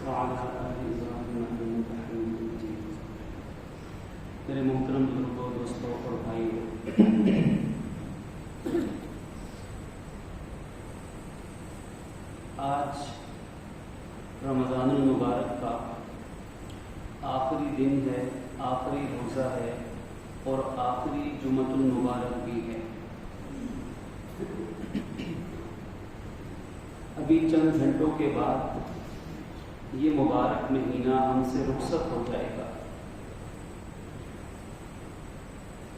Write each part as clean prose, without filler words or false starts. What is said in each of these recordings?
وعلى آل إبراهيم إنك حميد مجيد. میرے محترم بزرگوں، دوستوں اور بھائیوں، آج رمضان المبارک کا آخری دن ہے، آخری روزہ ہے اور آخری جمعۃ المبارک بھی ہے. ابھی چند گھنٹوں کے بعد یہ مبارک مہینہ ہم سے رخصت ہو جائے گا.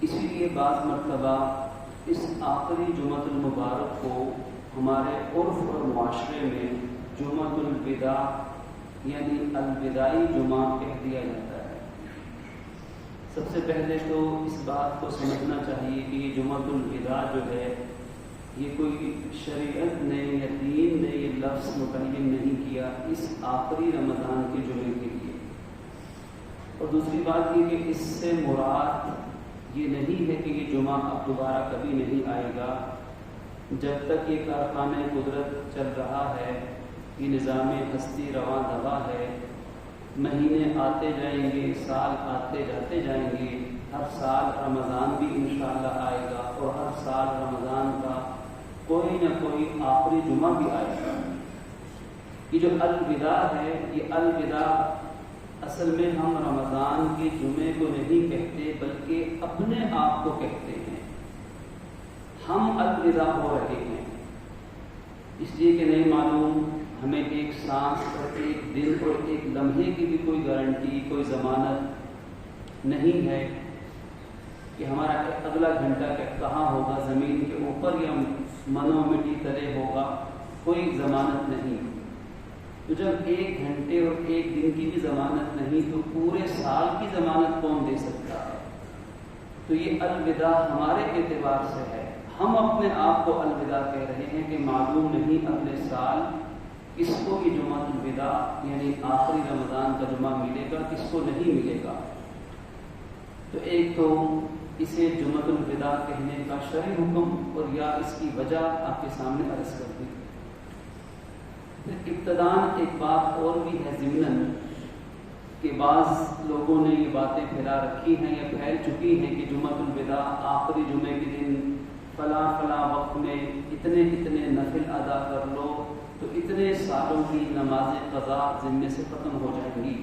اسی لیے بعض مرتبہ اس آخری جمعۃ المبارک کو ہمارے عرف اور معاشرے میں جمعۃ الوداع یعنی الوداعی جمعہ کہہ دیا جاتا ہے. سب سے پہلے تو اس بات کو سمجھنا چاہیے کہ یہ جمعۃ الوداع جو ہے یہ کوئی شریعت نے یا دین نے یہ لفظ متعین نہیں کیا اس آخری رمضان کے جمعے کے لیے. اور دوسری بات یہ کہ اس سے مراد یہ نہیں ہے کہ یہ جمعہ اب دوبارہ کبھی نہیں آئے گا. جب تک یہ کارخانہ قدرت چل رہا ہے، یہ نظام ہستی رواں دوا ہے، مہینے آتے جائیں گے، سال آتے جاتے جائیں گے. ہر سال رمضان بھی انشاءاللہ آئے گا اور ہر سال رمضان کا کوئی نہ کوئی آخری جمعہ بھی آئے گا. یہ جو الوداع ہے، یہ الوداع اصل میں ہم رمضان کے جمعے کو نہیں کہتے بلکہ اپنے آپ کو کہتے ہیں. ہم الوداع ہو رہے ہیں اس لیے کہ نہیں معلوم ہمیں ایک سانس اور ایک دن اور ایک لمحے کی بھی کوئی گارنٹی، کوئی ضمانت نہیں ہے کہ ہمارا اگلا گھنٹہ کہاں ہوگا، زمین کے اوپر یا منو مٹی تلے ہوگا، کوئی ضمانت نہیں. تو جب ایک گھنٹے اور ایک دن کی بھی ضمانت نہیں تو پورے سال کی ضمانت کون دے سکتا ہے؟ تو یہ الوداع ہمارے اعتبار سے ہے. ہم اپنے آپ کو الوداع کہہ رہے ہیں کہ معلوم نہیں اگلے سال کس کو یہ جمعۃ الوداع یعنی آخری رمضان کا جمعہ ملے گا، کس کو نہیں ملے گا. تو ایک تو اسے جمعۃ الوداع کہنے کا شرعی حکم اور یا اس کی وجہ آپ کے سامنے عرض کر دی. ابتداً ایک بات اور بھی ہے ضمناً کہ بعض لوگوں نے یہ باتیں پھیلا رکھی ہیں یا پھیل چکی ہیں کہ جمعۃ الوداع آخری جمعے کے دن فلاں فلاں وقت میں اتنے اتنے نفل ادا کر لو تو اتنے سالوں کی نماز قضا ذمے سے ختم ہو جائیں گی.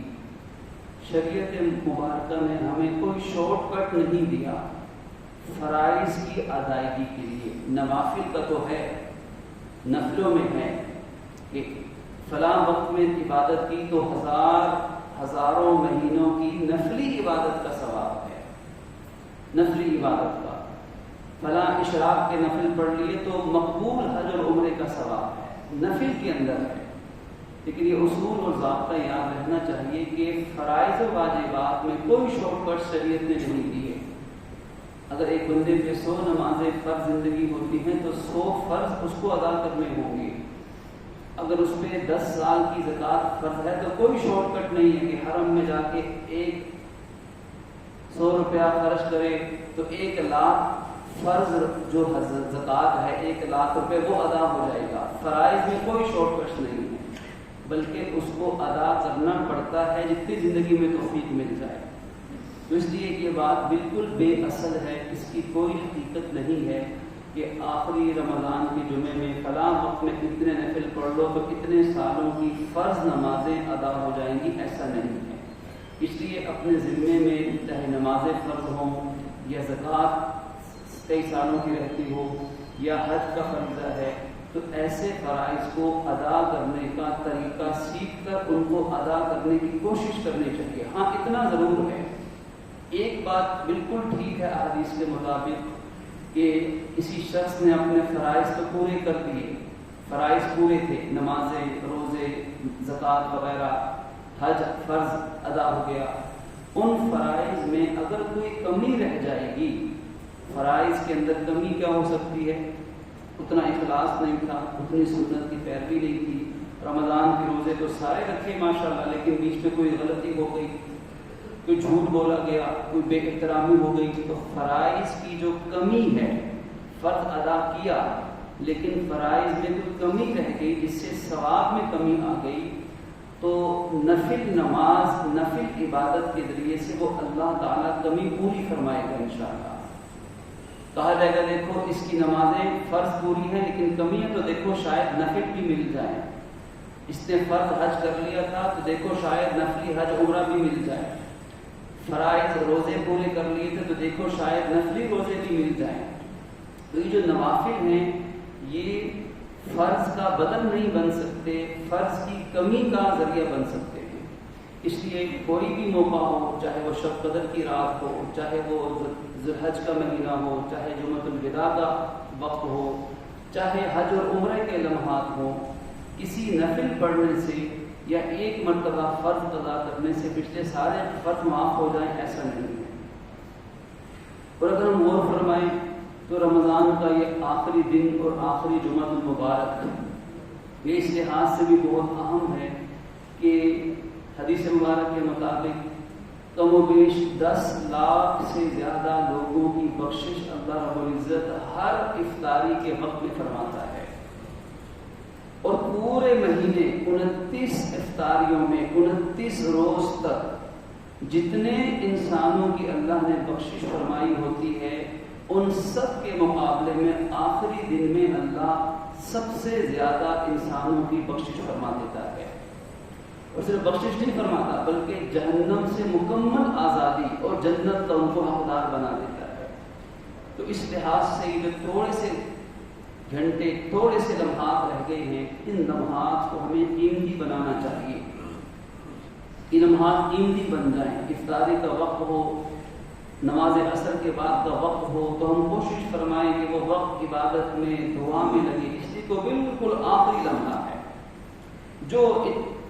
شریعت مبارکہ نے ہمیں کوئی شارٹ کٹ نہیں دیا فرائض کی ادائیگی کے لیے. نوافل کا تو ہے، نفلوں میں ہے کہ فلاں وقت میں عبادت کی تو ہزاروں مہینوں کی نفلی عبادت کا ثواب ہے. نفلی عبادت کا فلاں اشراق کے نفل پڑھ لیے تو مقبول حج اور عمرے کا ثواب ہے، نفل کے اندر ہے. لیکن یہ اصول اور ضابطہ یاد رہنا چاہیے کہ فرائض و واجبات میں کوئی شارٹ کٹ شریعت نے نہیں دی ہے. اگر ایک بندے پہ 100 نمازیں فرض زندگی ہوتی ہیں تو 100 فرض اس کو ادا کرنے ہوں گے. اگر اس پہ 10 سال کی زکوٰۃ فرض ہے تو کوئی شارٹ کٹ نہیں ہے کہ حرم میں جا کے 100 روپیہ خرچ کرے تو 1 لاکھ فرض جو زکوٰۃ ہے 1 لاکھ روپے وہ ادا ہو جائے گا. فرائض میں کوئی شارٹ کٹ نہیں ہے بلکہ اس کو ادا کرنا پڑتا ہے جتنی زندگی میں توفیق مل جائے. تو اس لیے یہ بات بالکل بے اصل ہے، اس کی کوئی حقیقت نہیں ہے کہ آخری رمضان کے جمعے میں فلاں وقت میں اتنے نفل پڑھ لو تو اتنے سالوں کی فرض نمازیں ادا ہو جائیں گی. ایسا نہیں ہے. اس لیے اپنے ذمے میں چاہے نمازیں فرض ہوں یا زکوٰۃ کئی سالوں کی رہتی ہو یا حج کا فریضہ ہے تو ایسے فرائض کو ادا کرنے کا طریقہ سیکھ کر ان کو ادا کرنے کی کوشش کرنی چاہیے. ہاں اتنا ضرور ہے، ایک بات بالکل ٹھیک ہے احادیث کے مطابق کہ کسی شخص نے اپنے فرائض تو پورے کر دیے، فرائض پورے تھے، نمازیں، روزے، زکوٰۃ وغیرہ، حج فرض ادا ہو گیا. ان فرائض میں اگر کوئی کمی رہ جائے گی، فرائض کے اندر کمی کیا ہو سکتی ہے؟ اتنا اخلاص نہیں تھا، اتنی سنت کی پیروی نہیں تھی. رمضان کے روزے تو سارے رکھے ماشاءاللہ لیکن بیچ میں کوئی غلطی ہو گئی، کوئی جھوٹ بولا گیا، کوئی بے احترامی ہو گئی تو فرائض کی جو کمی ہے، فرض ادا کیا لیکن فرائض میں کوئی کمی رہ گئی جس سے ثواب میں کمی آ گئی تو نفل نماز، نفل عبادت کے ذریعے سے وہ اللہ تعالیٰ کمی پوری فرمائے گا انشاءاللہ۔ کہا جائے گا دیکھو اس کی نمازیں فرض پوری ہیں لیکن کمی ہے، تو دیکھو شاید نفل بھی مل جائے۔ اس نے فرض حج کر لیا تھا تو دیکھو شاید نفلی حج عمرہ بھی مل جائے۔ فرائض روزے پورے کر لیے تھے تو دیکھو شاید نفلی روزے بھی مل جائیں۔ تو یہ جو نوافل ہیں یہ فرض کا بدل نہیں بن سکتے، فرض کی کمی کا ذریعہ بن سکتے ہیں۔ اس لیے کوئی بھی موقع ہو، چاہے وہ شب قدر کی رات ہو، چاہے وہ ذوالحج کا مہینہ ہو، چاہے جمعۃ الوداع کا وقت ہو، چاہے حج اور عمرے کے لمحات ہوں، کسی نفل پڑھنے سے یا ایک مرتبہ فرض قضا کرنے سے پچھلے سارے فرض معاف ہو جائیں، ایسا نہیں ہے۔ اور اگر ہم غور فرمائیں تو رمضان کا یہ آخری دن اور آخری جمعہ المبارک یہ اس لحاظ سے بھی بہت اہم ہے کہ حدیث مبارک کے مطابق کم و بیش 10 لاکھ سے زیادہ لوگوں کی بخشش اللہ رب العزت ہر افطاری کے وقت میں فرماتا ہے، اور پورے مہینے 29 افطاریوں میں 29 روز تک جتنے انسانوں کی اللہ نے بخشش فرمائی ہوتی ہے ان سب کے مقابلے میں آخری دن میں اللہ سب سے زیادہ انسانوں کی بخشش فرما دیتا ہے۔ اور صرف بخشش نہیں فرماتا بلکہ جہنم سے مکمل آزادی اور جنت کا ان کو حقدار بنا دیتا ہے۔ تو اس لحاظ سے یہ جو تھوڑے سے گھنٹے، تھوڑے سے لمحات رہ گئے ہیں، ان لمحات کو ہمیں قیمتی بنانا چاہیے۔ یہ لمحات قیمتی بن جائیں۔ افطاری کا وقت ہو، نماز عصر کے بعد کا وقت ہو، تو ہم کوشش فرمائیں کہ وہ وقت عبادت میں، دعا میں لگے، اس لیے کو بالکل آخری لمحہ ہے۔ جو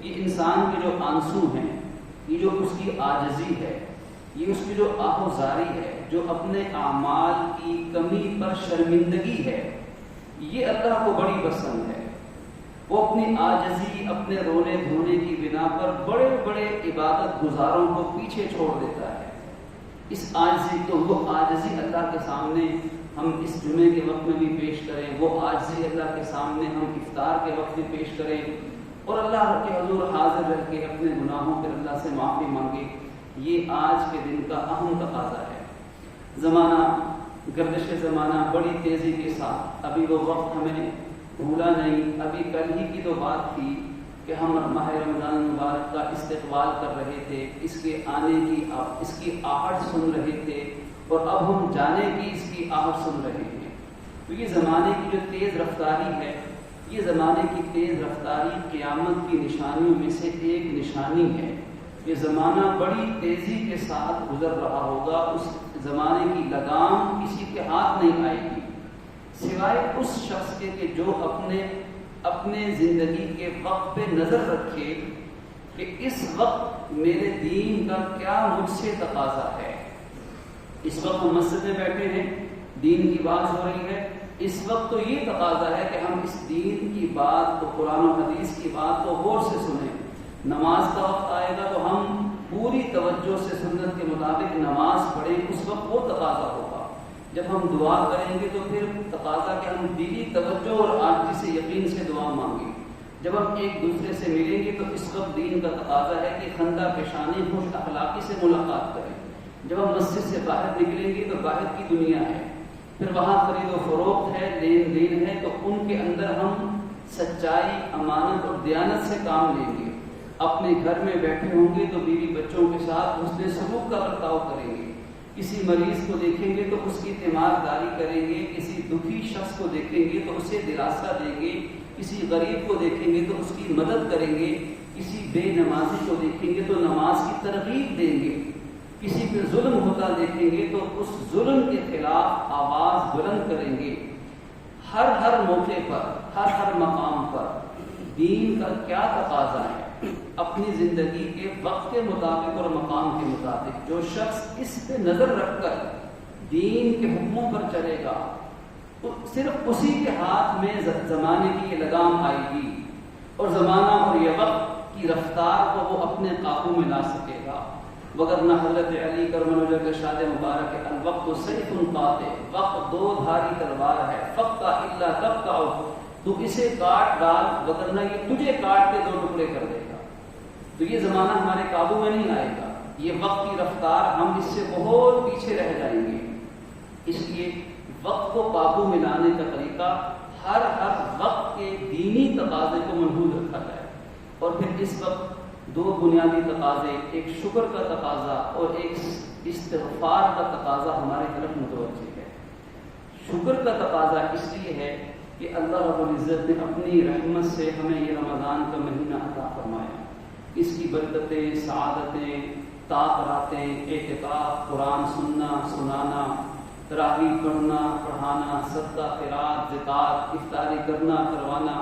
یہ انسان کے جو آنسو ہیں، یہ جو اس کی عاجزی ہے، یہ اس کی جو آہوزاری ہے، جو اپنے اعمال کی کمی پر شرمندگی ہے، یہ اللہ کو بڑی پسند ہے۔ وہ اپنی عاجزی، اپنے رونے دھونے کی بنا پر بڑے بڑے عبادت گزاروں کو پیچھے چھوڑ دیتا ہے۔ اس عاجزی تو وہ عاجزی اللہ کے سامنے ہم اس جمعے کے وقت میں بھی پیش کریں، وہ عاجزی اللہ کے سامنے ہم افطار کے وقت میں پیش کریں اور اللہ کے حضور حاضر رہ کے اپنے گناہوں پر اللہ سے معافی مانگے، یہ آج کے دن کا اہم تقاضا ہے۔ زمانہ، گردش زمانہ بڑی تیزی کے ساتھ، ابھی وہ وقت ہمیں بھولا نہیں۔ ابھی کل ہی کی تو بات تھی کہ ہم ماہ رمضان مبارک کا استقبال کر رہے تھے، اس کے آنے کی، اس کی آہٹ سن رہے تھے، اور اب ہم جانے کی اس کی آہٹ سن رہے ہیں۔ تو یہ زمانے کی جو تیز رفتاری ہے، یہ زمانے کی تیز رفتاری قیامت کی نشانیوں میں سے ایک نشانی ہے۔ یہ زمانہ بڑی تیزی کے ساتھ گزر رہا ہوگا، اس زمانے کی لگام کسی کے ہاتھ نہیں آئے گی سوائے اس شخص کے کہ جو اپنے زندگی کے وقت پہ نظر رکھے کہ اس وقت میرے دین کا کیا مجھ سے تقاضا ہے۔ اس وقت ہم مسجد میں بیٹھے ہیں، دین کی بات ہو رہی ہے، اس وقت تو یہ تقاضا ہے کہ ہم اس دین کی بات کو، قرآن و حدیث کی بات کو غور سے سنیں۔ نماز کا وقت آئے گا تو ہم پوری توجہ سے سنت کے مطابق نماز پڑھیں، اس وقت وہ تقاضا ہوگا۔ جب ہم دعا کریں گے تو پھر تقاضا کہ ہم دلی توجہ اور عاجزی سے، یقین سے دعا مانگیں۔ جب ہم ایک دوسرے سے ملیں گے تو اس وقت دین کا تقاضا ہے کہ خندہ پیشانی، خوش اخلاقی سے ملاقات کریں۔ جب ہم مسجد سے باہر نکلیں گے تو باہر کی دنیا ہے، پھر وہاں خرید و فروخت ہے، لین دین ہے، تو ان کے اندر ہم سچائی، امانت اور دیانت سے کام لیں گے۔ اپنے گھر میں بیٹھے ہوں گے تو بیوی بچوں کے ساتھ حسن سلوک کا برتاؤ کریں گے۔ کسی مریض کو دیکھیں گے تو اس کی تیمارداری کریں گے، کسی دکھی شخص کو دیکھیں گے تو اسے دلاسا دیں گے، کسی غریب کو دیکھیں گے تو اس کی مدد کریں گے، کسی بے نمازی کو دیکھیں گے تو نماز کی ترغیب دیں گے، کسی پہ ظلم ہوتا دیکھیں گے تو اس ظلم کے خلاف آواز بلند کریں گے۔ ہر موقع پر، ہر مقام پر دین کا کیا تقاضا ہے، اپنی زندگی کے وقت کے مطابق اور مقام کے مطابق جو شخص اس پہ نظر رکھ کر دین کے حکموں پر چلے گا، تو صرف اسی کے ہاتھ میں زمانے کی یہ لگام آئے گی اور زمانہ اور یہ وقت کی رفتار کو وہ اپنے قابو میں لا سکے گا۔ وگرنہ حضرت علی کرم اللہ کے ارشاد مبارک ہے، الوقت سیف قاطع، وقت دو دھاری تلوار ہے، فقط الا تقطع، تو اسے کاٹ ڈال وگرنہ یہ تجھے کاٹ کے دو ٹکڑے کر دے گا۔ تو یہ زمانہ ہمارے قابو میں نہیں آئے گا، یہ وقت کی رفتار، ہم اس سے بہت پیچھے رہ جائیں گے۔ اس لیے وقت کو قابو میں لانے کا طریقہ ہر وقت کے دینی تقاضے کو محدود رکھا جائے، اور پھر اس وقت دو بنیادی تقاضے، ایک شکر کا تقاضا اور ایک استغفار کا تقاضا ہماری طرف متوجہ ہے۔ شکر کا تقاضا اس لیے ہے کہ اللہ رب العزت نے اپنی رحمت سے ہمیں یہ رمضان کا مہینہ عطا فرمایا، اس کی برکتیں، سعادتیں، تاثراتیں، اعتکاف، قرآن سننا سنانا، تراویح پڑھنا پڑھانا، صدقہ خیرات، زکوٰۃ، افطاری کرنا کروانا،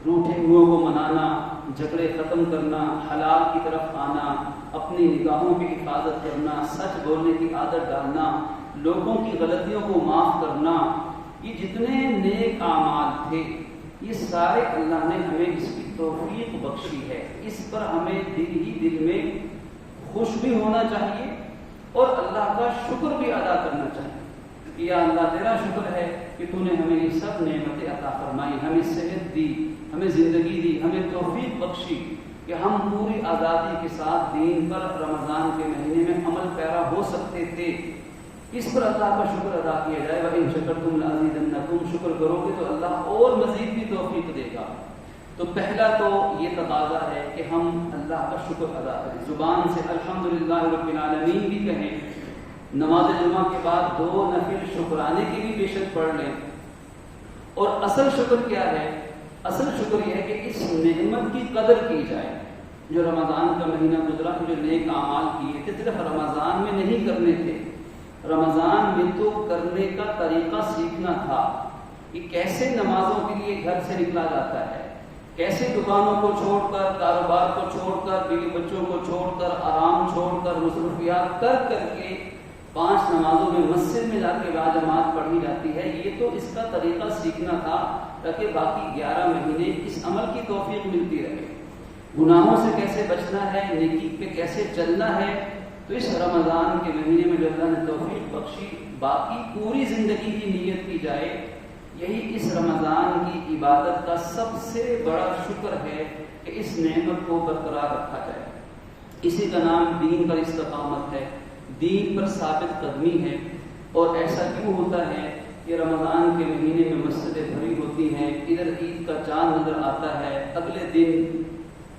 روٹھے ہوئوں کو منانا، جھگڑے ختم کرنا، حلال کی طرف آنا، اپنی نگاہوں کی حفاظت کرنا، سچ بولنے کی عادت ڈالنا، لوگوں کی غلطیوں کو معاف کرنا، یہ جتنے نیک اعمال تھے یہ سارے اللہ نے ہمیں اس کی توفیق بخشی ہے۔ اس پر ہمیں دل ہی دل میں خوش بھی ہونا چاہیے اور اللہ کا شکر بھی ادا کرنا چاہیے کہ یا اللہ تیرا شکر ہے کہ تو نے ہمیں یہ سب نعمتیں عطا فرمائی، ہمیں صحت دی، ہمیں زندگی دی، ہمیں توفیق بخشی کہ ہم پوری آزادی کے ساتھ دین پر رمضان کے مہینے میں عمل پیرا ہو سکتے تھے۔ اس پر اللہ کا شکر ادا کیا جائے۔ وَإِن شَكَرْتُمْ لَأَزِيدَنَّكُمْ، شکر کرو گے تو اللہ اور مزید بھی توفیق دے گا۔ تو پہلا تو یہ تقاضا ہے کہ ہم اللہ کا شکر ادا کریں، زبان سے الحمدللہ رب العالمین بھی کہیں، نماز جمعہ کے بعد 2 نفل شکرانے کی بھی بیشک پڑھ لیں۔ اور اصل شکر کیا ہے؟ اصل شکر یہ ہے کہ اس نعمت کی قدر کی جائے۔ جو رمضان کا مہینہ گزرا، جو نیک اعمال کیے تھے صرف رمضان میں نہیں کرنے تھے، رمضان میں تو کرنے کا طریقہ سیکھنا تھا کہ کیسے نمازوں کے لیے گھر سے نکلا جاتا ہے، کیسے دکانوں کو چھوڑ کر، کاروبار کو چھوڑ کر، بیوی بچوں کو چھوڑ کر، آرام چھوڑ کر، مصروفیات کر کے 5 نمازوں میں مسجد میں جا کے باجماعت پڑھی جاتی ہے۔ یہ تو اس کا طریقہ سیکھنا تھا تاکہ باقی 11 مہینے اس عمل کی توفیق ملتی رہے۔ گناہوں سے کیسے بچنا ہے، نیکی پہ کیسے چلنا ہے، تو اس رمضان کے مہینے میں جو اللہ نے توفیق بخشی، باقی پوری زندگی کی نیت کی جائے۔ یہی اس رمضان کی عبادت کا سب سے بڑا شکر ہے کہ اس نعمت کو برقرار رکھا جائے۔ اسی کا نام دین پر استقامت ہے، دین پر ثابت قدمی ہے۔ اور ایسا کیوں ہوتا ہے کہ رمضان کے مہینے میں مسجدیں بھری ہوتی ہیں، ادھر عید کا چاند نظر آتا ہے، اگلے دن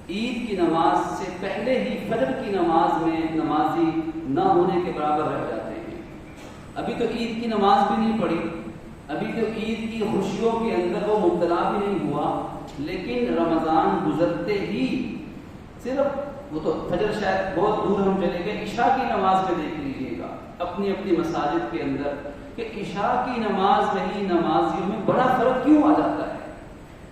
عید کی نماز سے پہلے ہی فجر کی نماز میں نمازی نہ ہونے کے برابر رہ جاتے ہیں۔ ابھی تو عید کی نماز بھی نہیں پڑھی، ابھی تو عید کی خوشیوں کے اندر وہ مبتلا بھی نہیں ہوا، لیکن رمضان گزرتے ہی صرف وہ تو فجر شاید بہت دور ہم چلے گئے، عشاء کی نماز میں دیکھ لیجئے گا اپنی اپنی مساجد کے اندر کہ عشاء کی نماز میں نمازیوں میں بڑا فرق کیوں آ جاتا ہے۔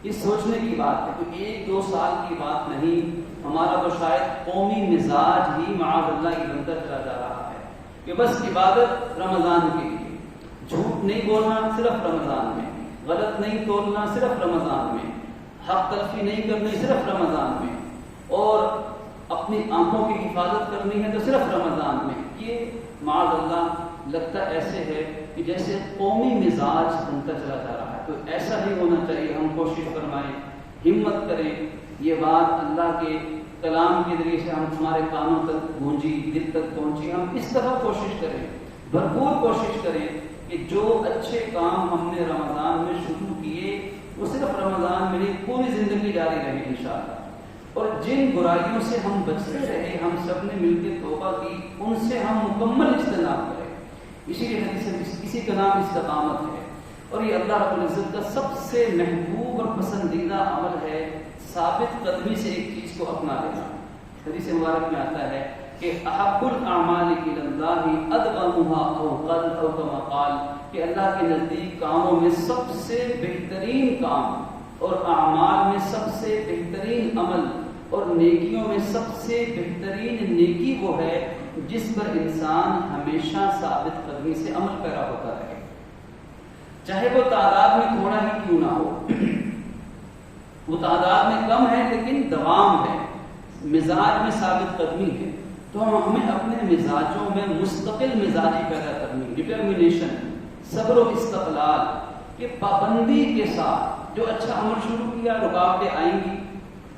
یہ سوچنے کی بات ہے، کوئی 1-2 سال کی بات نہیں، ہمارا تو شاید قومی مزاج ہی معاذ اللہ کی بنتا چلا جا رہا ہے کہ بس عبادت رمضان کے لیے، جھوٹ نہیں بولنا صرف رمضان میں، غلط نہیں تولنا صرف رمضان میں، حق تلفی نہیں کرنی صرف رمضان میں، اور اپنی آنکھوں کی حفاظت کرنی ہے تو صرف رمضان میں۔ یہ معاذ اللہ لگتا ایسے ہے کہ جیسے قومی مزاج بنتا چلا جا رہا ہے۔ تو ایسا نہیں ہونا چاہیے، ہم کوشش فرمائیں، ہمت کریں، یہ بات اللہ کے کلام کے ذریعے سے ہمارے کانوں تک گونجی، دل تک پہنچی، ہم اس طرح کوشش کریں، بھرپور کوشش کریں کہ جو اچھے کام ہم نے رمضان میں شروع کیے وہ صرف رمضان میں نہیں، پوری زندگی جاری رہے انشاءاللہ۔ اور جن برائیوں سے ہم بچتے رہے، ہم سب نے مل کے توبہ کی، ان سے ہم مکمل اجتناب کریں۔ اسی لیے حدیث اسی کا نام استقامت ہے، اور یہ اللہ رب العزت کا سب سے محبوب اور پسندیدہ عمل ہے، ثابت قدمی سے ایک چیز کو اپنا لینا۔ حدیث مبارک میں آتا ہے کہ احب الاعمال الی اللہ ادومها او قل او کما قال، کہ اللہ کے نزدیک کاموں میں سب سے بہترین کام اور اعمال میں سب سے بہترین عمل اور نیکیوں میں سب سے بہترین نیکی وہ ہے جس پر انسان ہمیشہ ثابت قدمی سے عمل پیرا ہوتا رہے، چاہے وہ تعداد میں تھوڑا ہی کیوں نہ ہو، وہ تعداد میں کم ہے لیکن دوام ہے، مزاج میں ثابت قدمی ہے۔ تو ہمیں اپنے مزاجوں میں مستقل مزاجی پیدا کرنی، ڈٹرمنیشن، صبر و استقلال، کہ پابندی کے ساتھ جو اچھا عمل شروع کیا رکاوٹیں آئیں گی،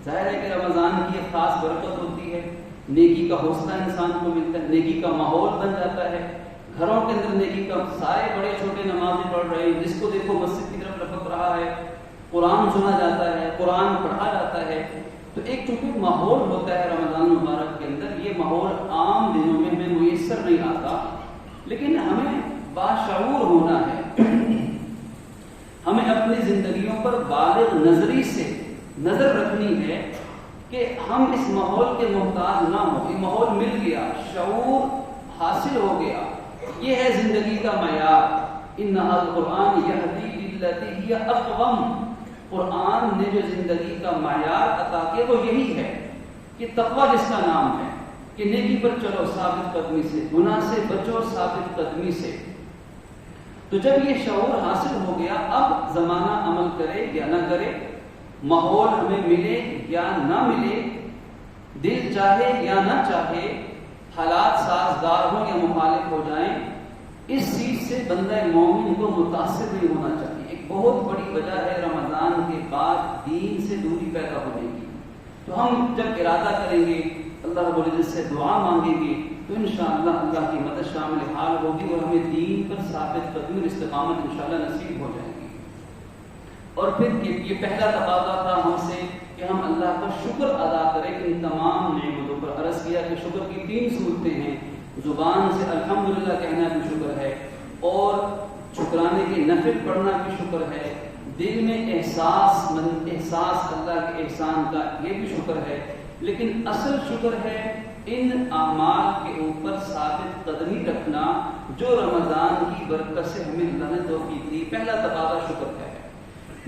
ظاہر ہے کہ رمضان کی ایک خاص برکت ہوتی نیکی کا حوصلہ انسان کو ملتا ہے، نیکی کا ماحول بن جاتا ہے، گھروں کے اندر نیکی کا، سارے بڑے چھوٹے نمازیں پڑھ رہے ہیں، جس کو دیکھو مسجد کی طرف لپک رہا ہے، قرآن سنا جاتا ہے، قرآن پڑھا جاتا ہے. تو ایک چونکہ ماحول ہوتا ہے رمضان مبارک کے اندر، یہ ماحول عام دنوں میں ہمیں میسر نہیں آتا، لیکن ہمیں باشعور ہونا ہے. ہمیں اپنی زندگیوں پر بالغ نظری سے نظر رکھنی ہے کہ ہم اس ماحول کے محتاج نہ ہوں. یہ ماحول مل گیا، شعور حاصل ہو گیا، یہ ہے زندگی کا معیار. انہا القرآن یہدی للتی ہی اقوم. قرآن نے جو زندگی کا معیار عطا کیا وہ یہی ہے کہ تقویٰ جس کا نام ہے کہ نیکی پر چلو ثابت قدمی سے، گناہ سے بچو ثابت قدمی سے. تو جب یہ شعور حاصل ہو گیا، اب زمانہ عمل کرے یا نہ کرے، ماحول ہمیں ملے یا نہ ملے، دل چاہے یا نہ چاہے، حالات سازگار ہوں یا مخالف ہو جائیں، اس چیز سے بندہ مومن کو متاثر نہیں ہونا چاہیے. ایک بہت بڑی وجہ ہے رمضان کے بعد دین سے دوری پیدا ہونے کی. تو ہم جب ارادہ کریں گے، اللہ رب العزت سے دعا مانگیں گے، تو انشاءاللہ اللہ کی مدد شامل حال ہوگی اور ہمیں دین پر ثابت قدمی اور استقامت انشاءاللہ نصیب ہو جائے گی. اور پھر یہ پہلا تقاضا تھا ہم سے کہ ہم اللہ کا شکر ادا کریں ان تمام نعمتوں پر. عرض کیا کہ شکر کی 3 صورتیں ہیں. زبان سے الحمدللہ کہنا بھی شکر ہے، اور شکرانے کے نفل پڑھنا بھی شکر ہے، دل میں احساس اللہ کے احسان کا یہ بھی شکر ہے. لیکن اصل شکر ہے ان اعمال کے اوپر ثابت قدمی رکھنا جو رمضان کی برکت سے ہمیں اللہ نے توفیق دی. پہلا تقاضا شکر ہے.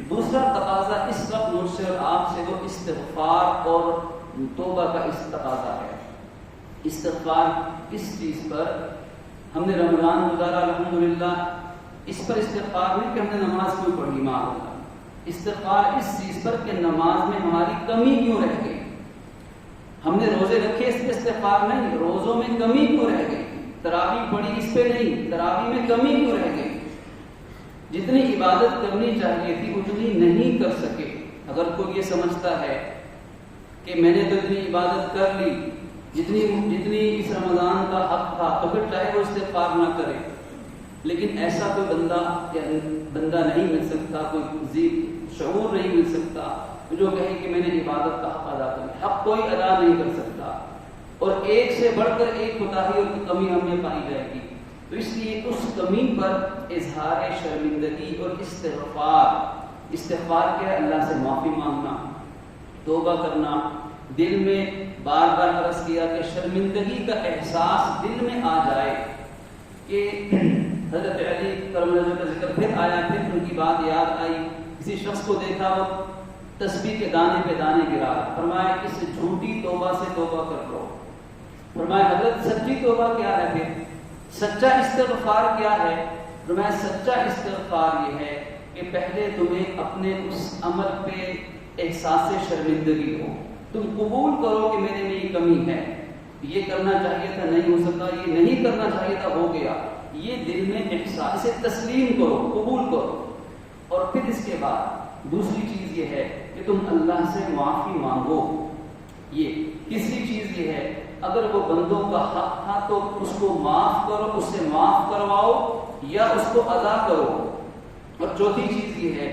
دوسرا تقاضا اس وقت مجھ سے اور آپ سے وہ استغفار اور توبہ کا تقاضا ہے. استغفار اس چیز پر ہم نے رمضان گزارا الحمدللہ، اس پر استغفار نہیں کہ ہم نے نماز کیوں پڑھی، معلوم. استغفار اس چیز پر کہ نماز میں ہماری کمی کیوں رہ گئی. ہم نے روزے رکھے اس پہ استغفار نہیں، روزوں میں کمی کیوں رہ گئی. تراویح پڑھی اس پہ نہیں، تراویح میں کمی کیوں رہ گئی. جتنی عبادت کرنی چاہیے تھی اتنی نہیں کر سکے. اگر کوئی یہ سمجھتا ہے کہ میں نے تو اتنی عبادت کر لی جتنی اس رمضان کا حق تھا، تو پھر چاہے وہ استغفار نہ کرے. لیکن ایسا کوئی بندہ نہیں مل سکتا، کوئی شعور نہیں مل سکتا جو کہے کہ میں نے عبادت کا حق ادا کیا. حق کوئی ادا نہیں کر سکتا، اور ایک سے بڑھ کر ایک کوتاہی اور کمی ہمیں پائی جائے گی. تو اس لیے اس کمی پر اظہار شرمندگی اور استغفار کیا ہے؟ اللہ سے معافی مانگنا، توبہ کرنا. دل میں بار بار عرض کیا کہ شرمندگی کا احساس دل میں آ جائے کہ حضرت علی کرم اللہ کا ذکر پھر آیا، پھر ان کی بات یاد آئی. کسی شخص کو دیکھا وہ تسبیح کے دانے پہ دانے گرا، فرمایا اس جھوٹی توبہ سے توبہ کر لو. فرمایا حضرت سچی توبہ کیا ہے؟ پھر سچا استغفار کیا ہے؟ فرمایا سچا استغفار یہ ہے کہ پہلے تمہیں اپنے اس عمل پہ احساس شرمندگی ہو، تم قبول کرو کہ میرے میں یہ کمی ہے، یہ کرنا چاہیے تھا نہیں ہو سکا، یہ نہیں کرنا چاہیے تھا ہو گیا. یہ دل میں احساس سے تسلیم کرو، قبول کرو. اور پھر اس کے بعد دوسری چیز یہ ہے کہ تم اللہ سے معافی مانگو. یہ تیسری چیز یہ ہے اگر وہ بندوں کا حق تھا تو اس کو معاف کرو، اس سے معاف کرواؤ یا اس کو ادا کرو. اور چوتھی چیز یہ ہے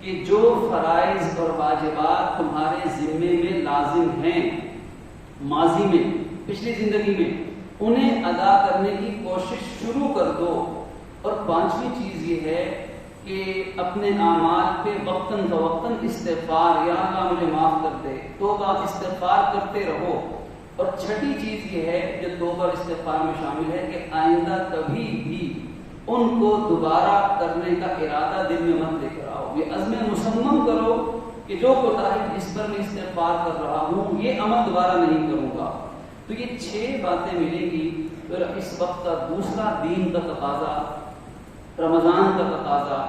کہ جو فرائض اور واجبات تمہارے ذمے میں لازم ہیں ماضی میں، پچھلی زندگی میں، انہیں ادا کرنے کی کوشش شروع کر دو. اور پانچویں چیز یہ ہے کہ اپنے اعمال پہ وقتاً فوقتاً استغفار، یا اللہ مجھے معاف کر دے، توبہ استغفار کرتے رہو. اور چھٹی چیز یہ ہے جو توبہ اور استغفار میں شامل ہے کہ آئندہ کبھی بھی ان کو دوبارہ کرنے کا ارادہ دل میں مت لے کر آؤ. یہ عزم مصمم کرو کہ جو کوتاہی جس پر میں استغفار کر رہا ہوں یہ عمل دوبارہ نہیں کروں گا. تو یہ 6 باتیں ملیں گی. پھر اس وقت کا دوسرا دین کا تقاضا، رمضان کا تقاضا،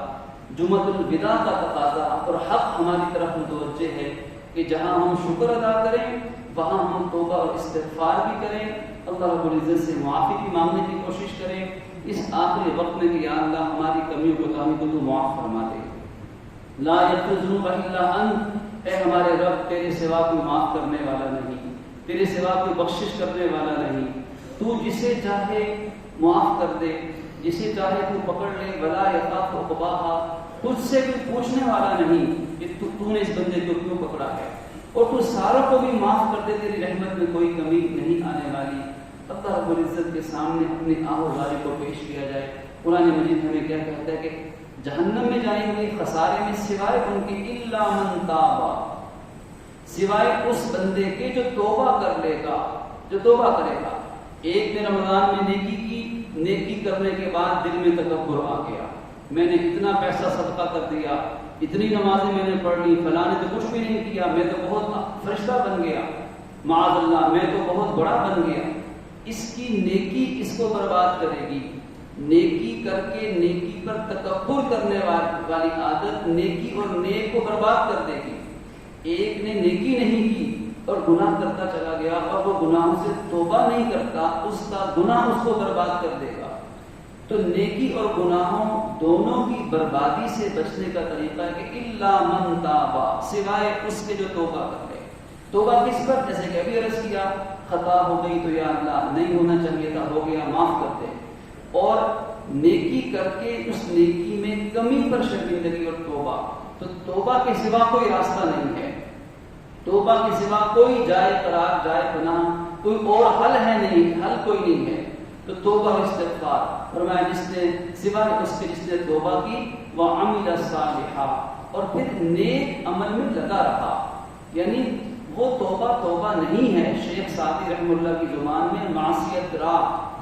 جمعۃ الوداع کا تقاضا اور حق ہماری طرف متوجہ ہے کہ جہاں ہم شکر ادا کریں وہاں ہم توبہ اور استغفار بھی کریں، اللہ رب العزت سے معافی بھی مانگنے کی کوشش کریں اس آخری وقت میں کہ یا اللہ ہماری کمیوں کو تو معاف فرما دے. لا یغفر الذنوب الا انت، اے ہمارے رب تیرے سوا کوئی معاف کرنے والا نہیں. تیرے سوا کوئی بخشش کرنے والا نہیں، تو جسے چاہے معاف کر دے، جسے چاہے تو پکڑ لے، ولا یخاف عقباہا، تجھ سے کوئی پوچھنے والا نہیں کہ تو نے اس بندے کو کیوں پکڑا ہے، اور تو ساروں کو بھی معاف کر دے، تیری رحمت میں کوئی کمی نہیں آنے والی۔ اللہ رب العزت کے سامنے اپنی آہوازاری کو پیش کیا جائے۔ قرآن مجید ہمیں کیا کہتا ہے کہ جہنم میں جائیں گے خسارے میں سوائے ان کے الا من تابا، سوائے اس بندے کے جو توبہ کر لے گا، جو توبہ کرے گا۔ ایک نے رمضان میں نیکی کی، نیکی کرنے کے بعد دل میں تکبر آ گیا، میں نے اتنا پیسہ صدقہ کر دیا، اتنی نمازیں میں نے پڑھ لی، فلاں نے تو کچھ بھی نہیں کیا، میں تو بہت فرشتہ بن گیا، معاذ اللہ میں تو بہت بڑا بن گیا۔ اس کی نیکی اس کو برباد کرے گی۔ نیکی کر کے نیکی پر تکبر کرنے والی عادت نیکی اور نیک کو برباد کر دے گی۔ ایک نے نیکی نہیں کی اور گناہ کرتا چلا گیا اور وہ گناہوں سے توبہ نہیں کرتا، اس کا گناہ اس کو برباد کر دے گا۔ تو نیکی اور گناہوں دونوں کی بربادی سے بچنے کا طریقہ ہے کہ الا من تابا، سوائے اس کے جو توبہ کر لے۔ توبہ کس پر؟ جیسے کہ ابھی عرض کیا، خطا ہو گئی تو یا اللہ نہیں ہونا چاہیے تھا، ہو گیا، معاف کر دے، اور نیکی کر کے اس نیکی میں کمی پر شرمندگی اور توبہ۔ تو توبہ کے سوا کوئی راستہ نہیں ہے، توبہ کے سوا کوئی جائے قرار، جائے پناہ، کوئی اور حل ہے نہیں، حل کوئی نہیں ہے۔ تو توبہ و استغفار فرمایا جس نے سوائے اس کے جس نے توبہ کی، وعمل صالحا، اور پھر نیک عمل میں لگا رہا، یعنی وہ توبہ توبہ نہیں ہے۔ شیخ سعدی رحمہ اللہ کی زبان میں معصیت را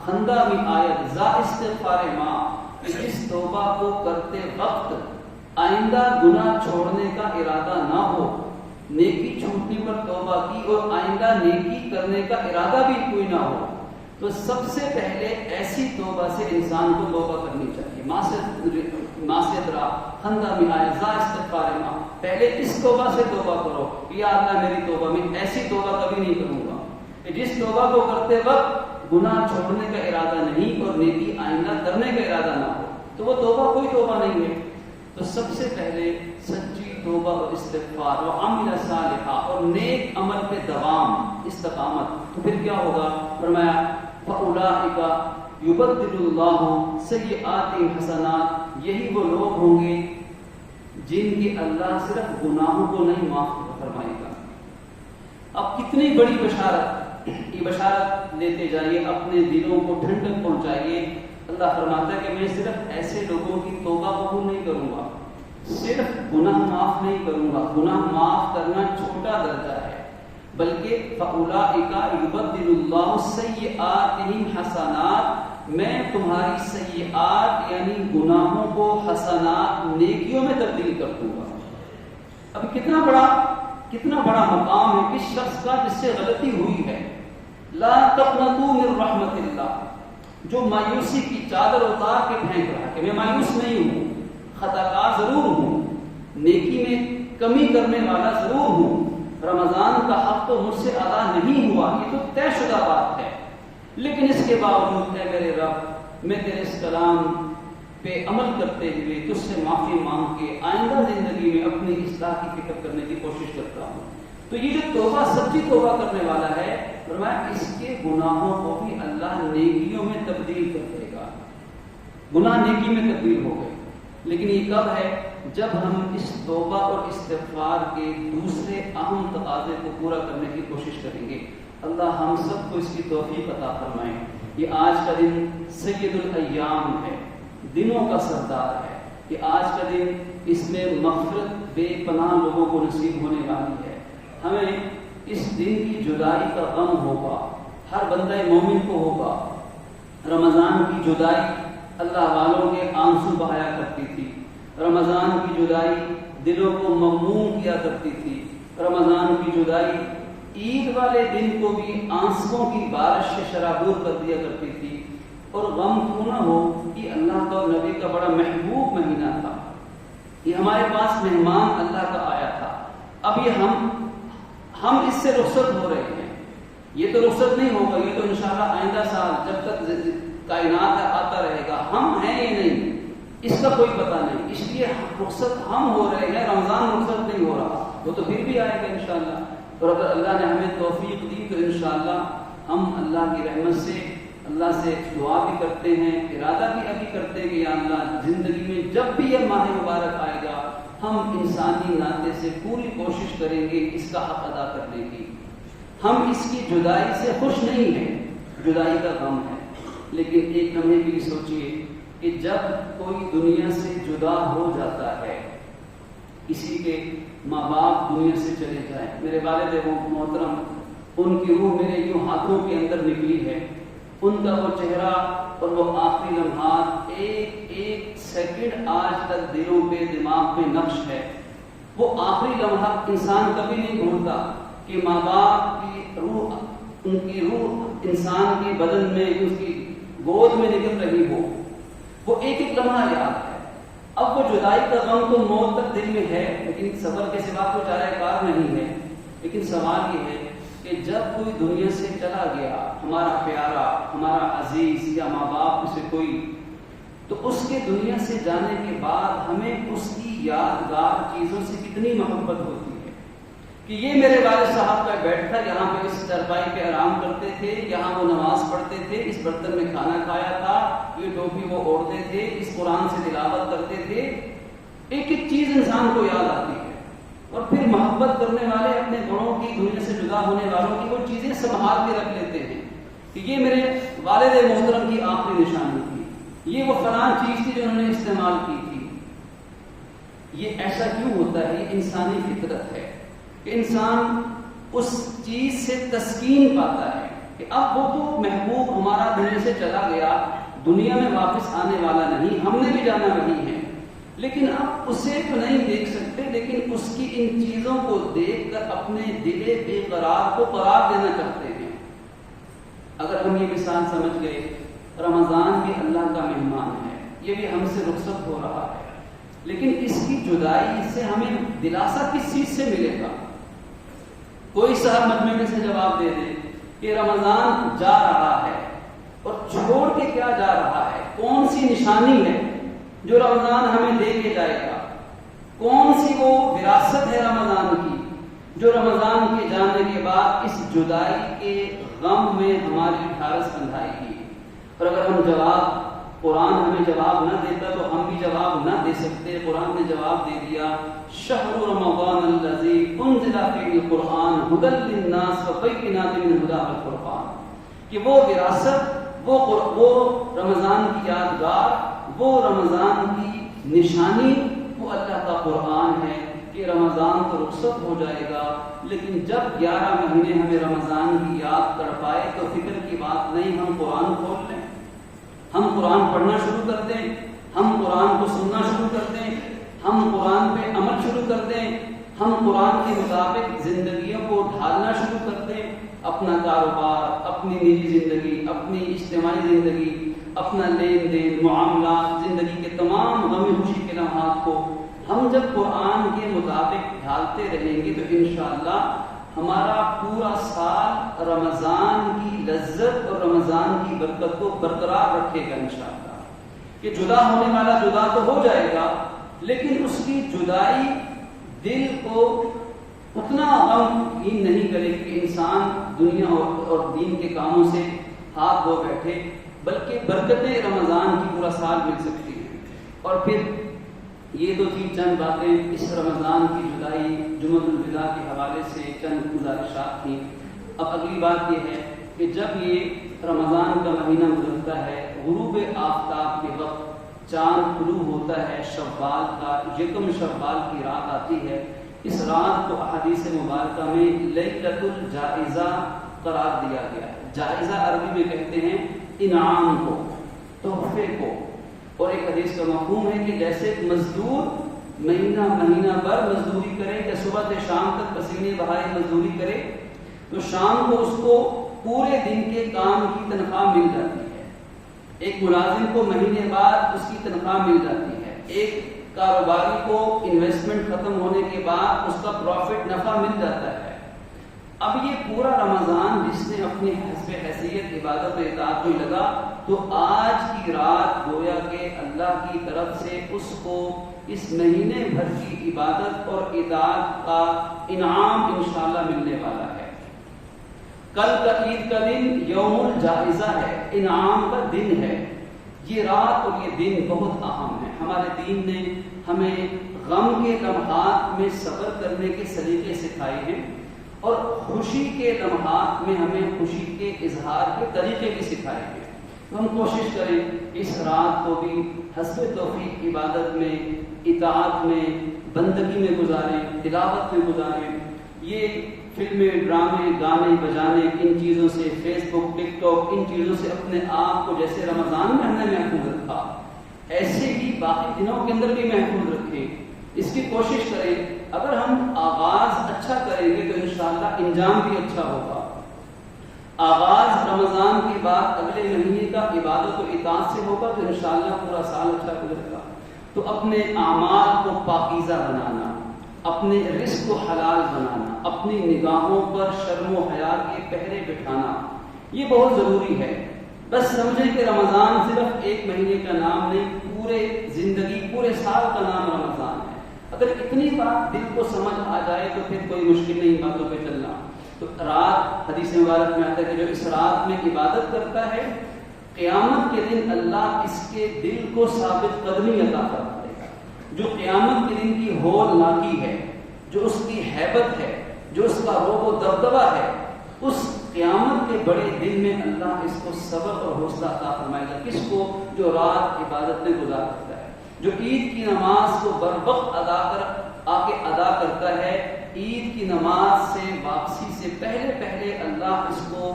خندہ بھی آیت ذا استغفار ماں، جس توبہ کو کرتے وقت آئندہ گناہ چھوڑنے کا ارادہ نہ ہو، نیکی چھوٹنے پر توبہ کی اور آئندہ نیکی کرنے کا ارادہ بھی کوئی نہ ہو، تو سب سے پہلے ایسی توبہ سے انسان کو توبہ کرنی چاہیے۔ معصیت را خندہ میں آئے ذا استغفار ماں، پہلے اس توبہ سے توبہ کرو، یا اللہ میری توبہ، میں ایسی توبہ کبھی نہیں کروں گا کہ جس توبہ کو کرتے وقت گناہ چھوڑنے کا ارادہ نہیں اور نیکی آئندہ کرنے کا ارادہ نہ ہو، تو وہ توبہ کوئی توبہ نہیں ہے۔ تو سب سے پہلے سچی توبہ اور استغفار، وعمل صالحا، اور نیک عمل پہ دوام، استقامت۔ تو پھر کیا ہوگا؟ فرمایا فَأُولَٰئِكَ يُبَدِّلُ اللَّهُ سَيِّئَاتِهِمْ حَسَنَاتٍ، یہی وہ لوگ ہوں گے جن کی اللہ صرف گناہوں کو نہیں معاف فرمائے گا۔ اب کتنی بڑی بشارت، یہ بشارت لیتے جائیے، اپنے دلوں کو ٹھنڈک پہنچائیے۔ اللہ فرماتا ہے کہ میں صرف ایسے لوگوں کی توبہ قبول نہیں کروں گا، صرف گناہ معاف نہیں کروں گا۔ گناہ معاف کرنا چھوٹا درجہ ہے، بلکہ فَأُولَٰئِكَ يُبَدِّلُ اللَّهُ سَيِّئَاتِهِمْ حَسَنَاتٍ، میں تمہاری سیئات یعنی گناہوں کو حسنات، نیکیوں میں تبدیل کر دوں گا۔ اب کتنا بڑا مقام ہے کس شخص کا جس سے غلطی ہوئی ہے۔ لا تقنطوا من رحمت اللہ، جو مایوسی کی چادر اتار کے پھینک رہا ہے کہ میں مایوس نہیں ہوں، خطا کار ضرور ہوں، نیکی میں کمی کرنے والا ضرور ہوں، رمضان کا حق تو مجھ سے ادا نہیں ہوا، یہ تو طے شدہ بات ہے، لیکن اس کے باوجود ہے میرے رب، میں تیرے اس کلام پہ عمل کرتے ہوئے تجھ سے معافی مانگ کے آئندہ زندگی میں اپنی اصلاح کی فکر کرنے کی کوشش کرتا ہوں۔ تو یہ جو توبہ سچی توبہ کرنے والا ہے، فرمایا اس کے گناہوں کو بھی اللہ نیکیوں میں تبدیل کر دے گا۔ گناہ نیکی میں تبدیل ہو گئے، لیکن یہ کب ہے؟ جب ہم اس توبہ اور استغفار کے دوسرے اہم تقاضے کو پورا کرنے کی کوشش کریں گے۔ اللہ ہم سب کو اس کی توفیق عطا فرمائے۔ یہ آج کا دن سید الایام ہے، دنوں کا سردار ہے، یہ آج کا دن، اس میں مغفرت بے پناہ لوگوں کو نصیب ہونے والی ہے۔ ہمیں اس دن کی جدائی کا غم ہوگا، ہر بندہ مومن کو ہوگا۔ رمضان کی جدائی اللہ والوں کے آنسو بہایا کرتی تھی، رمضان کی جدائی دلوں کو مغموم کیا کرتی تھی، رمضان کی جدائی عید والے دن کو بھی آنسوؤں کی بارش سے شرابور کر دیا کرتی تھی۔ اور غم کیوں نہ ہو، یہ اللہ کا اور نبی کا بڑا محبوب مہینہ تھا، یہ ہمارے پاس مہمان اللہ کا آیا تھا۔ اب یہ ہم اس سے رخصت ہو رہے ہیں، یہ تو رخصت نہیں ہوگا، یہ تو انشاءاللہ آئندہ سال جب تک کائنات آتا رہے گا، ہم ہیں یہ نہیں، اس کا کوئی پتہ نہیں، اس لیے رخصت ہم ہو رہے ہیں، رمضان رخصت نہیں ہو رہا، وہ تو پھر بھی آئے گا انشاءاللہ۔ اور اگر اللہ نے ہمیں توفیق دی تو انشاءاللہ ہم اللہ کی رحمت سے اللہ سے دعا بھی کرتے ہیں، ارادہ بھی ابھی کرتے ہیں کہ یا اللہ زندگی میں جب بھی یہ ماہ مبارک آئے گا ہم انسانی ناطے سے پوری کوشش کریں گے اس کا حق ادا کرنے کی۔ ہم اس کی جدائی سے خوش نہیں ہیں، جدائی کا غم ہے، لیکن ایک لمحے بھی سوچئے کہ جب کوئی دنیا سے جدا ہو جاتا ہے، کسی کے ماں باپ دنیا سے چلے جائیں، میرے والد محترم ان کی روح میرے یوں ہاتھوں کے اندر نکلی ہے، ان کا وہ چہرہ اور وہ آخری لمحات ایک ایک سیکنڈ آج تک دلوں پہ دماغ پہ نقش ہے۔ وہ آخری لمحہ انسان کبھی نہیں بھولتا کہ ماں باپ کی روح، ان کی روح انسان کے بدن میں، اس کی گود میں نکل رہی ہو، وہ ایک ایک لمحہ یاد ہے۔ اب وہ جدائی کا غم تو موت تک دل میں ہے، لیکن صبر کے سوا کوئی چارہ کار نہیں ہے۔ لیکن سوال یہ ہے کہ جب کوئی دنیا سے چلا گیا، ہمارا پیارا، ہمارا عزیز یا ماں باپ میں سے کوئی، تو اس کے دنیا سے جانے کے بعد ہمیں اس کی یادگار چیزوں سے کتنی محبت ہوتی ہے کہ یہ میرے والد صاحب کا بیٹھ کر یہاں پہ اس چارپائی پہ آرام کرتے تھے، یہاں وہ نماز پڑھتے تھے، اس برتن میں کھانا کھایا تھا، یہ ٹوپی وہ اوڑھتے تھے، اس قرآن سے تلاوت کرتے تھے۔ ایک ایک چیز انسان کو یاد آتی ہے، اور پھر محبت کرنے والے اپنے بڑوں کی، دنیا سے جدا ہونے والوں کی وہ چیزیں سنبھال کے رکھ لیتے ہیں کہ یہ میرے والد محترم کی آخری نشانی تھی، یہ وہ فلاں چیز تھی جو انہوں نے استعمال کی تھی۔ یہ ایسا کیوں ہوتا ہے؟ یہ انسانی فطرت ہے کہ انسان اس چیز سے تسکین پاتا ہے کہ اب وہ تو محبوب ہمارا دنیا سے چلا گیا، دنیا میں واپس آنے والا نہیں، ہم نے بھی جانا نہیں ہے، لیکن اب اسے تو نہیں دیکھ سکتے، لیکن اس کی ان چیزوں کو دیکھ کر اپنے دل بے قرار کو قرار دینا چاہتے ہیں۔ اگر ہم یہ مثال سمجھ گئے، رمضان بھی اللہ کا مہمان ہے، یہ بھی ہم سے رخصت ہو رہا ہے، لیکن اس کی جدائی سے ہمیں دلاسا کس چیز سے ملے گا؟ کوئی صاحب مجمع میں سے جواب دے دے کہ رمضان جا رہا ہے، اور چھوڑ کے کیا جا رہا ہے؟ کون سی نشانی ہے جو رمضان ہمیں دے کے جائے گا؟ کون سی وہ وراثت ہے رمضان کی جو رمضان کے جانے کے بعد اس جدائی کے غم میں ہماری ڈھارس بندھائے گی؟ اور اگر ہم جواب، قرآن ہمیں جواب نہ دیتا تو ہم بھی جواب نہ دے سکتے۔ قرآن نے جواب دے دیا، شہر رمضان الذی انزل فیہ القرآن ھدی للناس وبینات من الھدی والفرقان، کہ وہ وراثت، وہ رمضان کی یادگار، وہ رمضان کی نشانی، وہ اللہ کا قرآن ہے کہ رمضان تو رخصت ہو جائے گا، لیکن جب 11 مہینے ہمیں رمضان کی یاد تڑپائے تو فکر کی بات نہیں، ہم قرآن کھول لیں، ہم قرآن پڑھنا شروع کر دیں، ہم قرآن کو سننا شروع کر دیں، ہم قرآن پہ عمل شروع کر دیں، ہم قرآن کے مطابق زندگیوں کو ڈھالنا شروع کر دیں، اپنا کاروبار، اپنی نجی زندگی، اپنی اجتماعی زندگی، اپنا لین دین، معاملات، زندگی کے تمام غم خوشی کے لمحات کو ہم جب قرآن کے مطابق ڈھالتے رہیں گے تو انشاءاللہ ہمارا پورا سال رمضان کی لذت اور رمضان کی برکت کو برقرار رکھے گا انشاءاللہ۔ کہ جدا ہونے والا جدا تو ہو جائے گا، لیکن اس کی جدائی دل کو اتنا غمگین نہیں کرے کہ انسان دنیا اور دین کے کاموں سے ہاتھ دھو بیٹھے، بلکہ برکتیں رمضان کی پورا سال مل سکتی ہیں۔ اور پھر یہ تو تھی چند باتیں اس رمضان کی جدائی، جمعۃ الوداع کے حوالے سے چند گزارشات تھیں۔ اب اگلی بات یہ ہے کہ جب یہ رمضان کا مہینہ گزرتا ہے، غروب آفتاب کے وقت چاند طلوع ہوتا ہے، شوال کا یکم شوال کی رات آتی ہے، اس رات کو احادیث مبارکہ میں لیلۃ الجائزہ قرار دیا گیا ہے۔ جائزہ عربی میں کہتے ہیں انعام کو، تحفے کو، اور ایک حدیث کا مفہوم ہے کہ جیسے مزدور مہینہ بھر مزدوری کرے یا صبح سے شام تک پسینے بہائے مزدوری کرے تو شام کو اس کو پورے دن کے کام کی تنخواہ مل جاتی ہے۔ ایک ملازم کو مہینے بعد اس کی تنخواہ مل جاتی ہے، ایک کاروباری کو انویسٹمنٹ ختم ہونے کے بعد اس کا پروفٹ نفع مل جاتا ہے۔ اب یہ پورا رمضان جس نے اپنی حسب حیثیت عبادت و اطاعت میں لگا، تو آج کی رات گویا کہ اللہ کی طرف سے اس کو اس مہینے بھر کی عبادت اور اطاعت کا انعام انشاءاللہ ملنے والا ہے۔ کل کا عید کا دن یوم الجائزہ ہے، انعام کا دن ہے۔ یہ رات اور یہ دن بہت اہم ہے۔ ہمارے دین نے ہمیں غم کے لمحات میں صبر کرنے کے سلیقے سکھائے ہیں، اور خوشی کے لمحات میں ہمیں خوشی کے اظہار کے طریقے بھی سکھائے ہیں۔ تو ہم کوشش کریں اس رات کو بھی حسب توفیق عبادت میں، اطاعت میں، بندگی میں گزاریں، تلاوت میں گزاریں۔ یہ فلمیں، ڈرامے، گانے بجانے، ان چیزوں سے، فیس بک، ٹک ٹاک، ان چیزوں سے اپنے آپ کو جیسے رمضان میں ہم نے محفوظ رکھا، ایسے ہی باقی دنوں کے اندر بھی محفوظ رکھیں۔ اس کی کوشش کریں۔ اگر ہم آغاز اچھا کریں گے تو انشاءاللہ انجام بھی اچھا ہوگا۔ آغاز رمضان کے بعد اگلے مہینے کا عبادت و اطاعت سے ہوگا تو انشاءاللہ پورا سال اچھا گزرے گا۔ تو اپنے اعمال کو پاکیزہ بنانا، اپنے رزق کو حلال بنانا، اپنی نگاہوں پر شرم و حیا کے پہرے بٹھانا، یہ بہت ضروری ہے۔ بس سمجھیں کہ رمضان صرف ایک مہینے کا نام نہیں، پورے زندگی، پورے سال کا نام رمضان ہے۔ اگر اتنی بات دل کو سمجھ آ جائے تو پھر کوئی مشکل نہیں باتوں پہ چلنا۔ تو رات، حدیث مبارک میں آتا ہے کہ جو اس رات میں عبادت کرتا ہے، قیامت کے دن اللہ اس کے دل کو ثابت قدمی عطا فرما دے گا۔ جو قیامت کے دن کی ہول ناکی ہے، جو اس کی ہیبت ہے، جو اس کا رعب و دبدبہ ہے، اس قیامت کے بڑے دن میں اللہ اس کو صبر اور حوصلہ عطا فرمائے گا۔ کس کو؟ جو رات عبادت میں گزار کرتا ہے، جو عید کی نماز کو بر وقت ادا کرتا ہے، عید کی نماز سے واپسی سے پہلے اللہ اس کو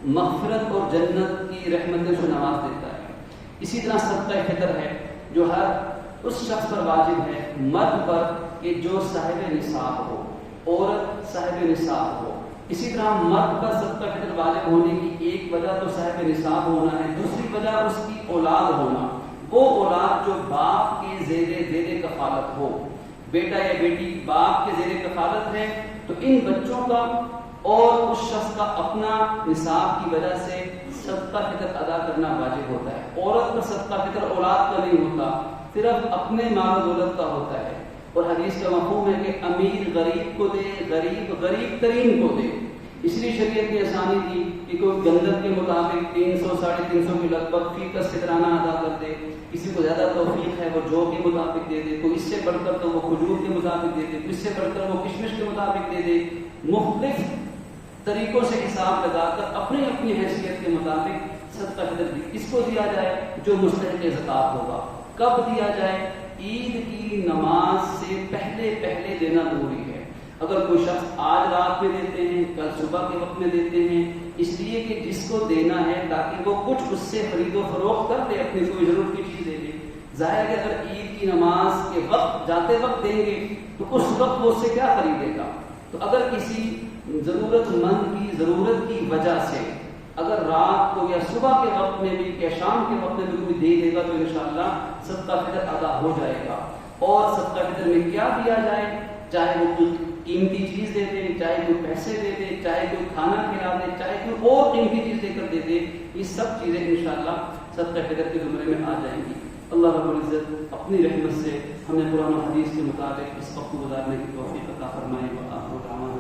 مغفرت اور جنت کی رحمتوں سے نواز دیتا ہے۔ اسی طرح صدقہ فطر ہے جو ہر اس شخص پر واجب ہے، مرد پر، کہ جو صاحب نصاب ہو، عورت صاحب نصاب ہو۔ اسی طرح مرد پر صدقہ فطر واجب ہونے کی ایک وجہ تو صاحب نصاب ہونا ہے، دوسری وجہ اس کی اولاد ہونا، وہ اولاد جو باپ کے زیر کفالت ہو۔ بیٹا یا بیٹی باپ کے زیر کفالت ہے تو ان بچوں کا اور اس شخص کا اپنا نصاب کی وجہ سے صدقہ فطر ادا کرنا واجب ہوتا ہے۔ عورت کا صدقہ فطر اولاد کا نہیں ہوتا، صرف اپنے مال و دولت کا ہوتا ہے۔ اور حدیث کا مفہوم ہے کہ امیر غریب کو دے، غریب غریب ترین کو دے۔ اس لیے شریعت نے آسانی دی کہ کوئی گندت کے مطابق 300 350 کے لگ بھگ فی کس فطرانہ ادا کر دے، کسی کو زیادہ توفیق ہے وہ جو کے مطابق دے دے، کوئی اس سے بڑھ کر تو وہ کھجور کے مطابق دے دے، اس سے بڑھ کر وہ کشمش کے مطابق دے دے۔ مختلف طریقوں سے حساب لگا کر اپنی اپنی حیثیت کے مطابق صدقہ فطر دی۔ کس کو دیا جائے؟ جو مستحق زکوٰۃ ہوگا۔ کب دیا جائے؟ عید کی نماز سے پہلے دینا ضروری ہے۔ اگر کوئی شخص آج رات میں دیتے ہیں، کل صبح کے وقت میں دیتے ہیں، اس لیے کہ جس کو دینا ہے تاکہ وہ کچھ اس سے خرید و فروخت کر دے، اپنی کوئی ضرورت کی چیز دے دے۔ ظاہر ہے کہ اگر عید کی نماز کے وقت جاتے وقت دیں گے تو اس وقت وہ اس سے کیا خریدے گا؟ تو اگر کسی ضرورت مند کی ضرورت کی وجہ سے اگر رات کو یا صبح کے وقت میں بھی یا شام کے وقت میں بھی کوئی دے دے گا تو انشاءاللہ صدقہ فطر ادا ہو جائے گا۔ اور صدقہ فطر میں کیا دیا جائے؟ چاہے وہ کوئی قیمتی چیز دے دے، چاہے کوئی پیسے دے دے، چاہے کوئی کھانا کھلا دے، چاہے کوئی اور قیمتی چیز دے کر دے دے، یہ سب چیزیں انشاءاللہ صدقہ فطر کے زمرے میں آ جائیں گی۔ اللہ رب العزت اپنی رحمت سے ہمیں قرآن و حدیث کے مطابق اس وقت گزارنے کی توفیق عطا فرمائے۔ وآخر دعوانا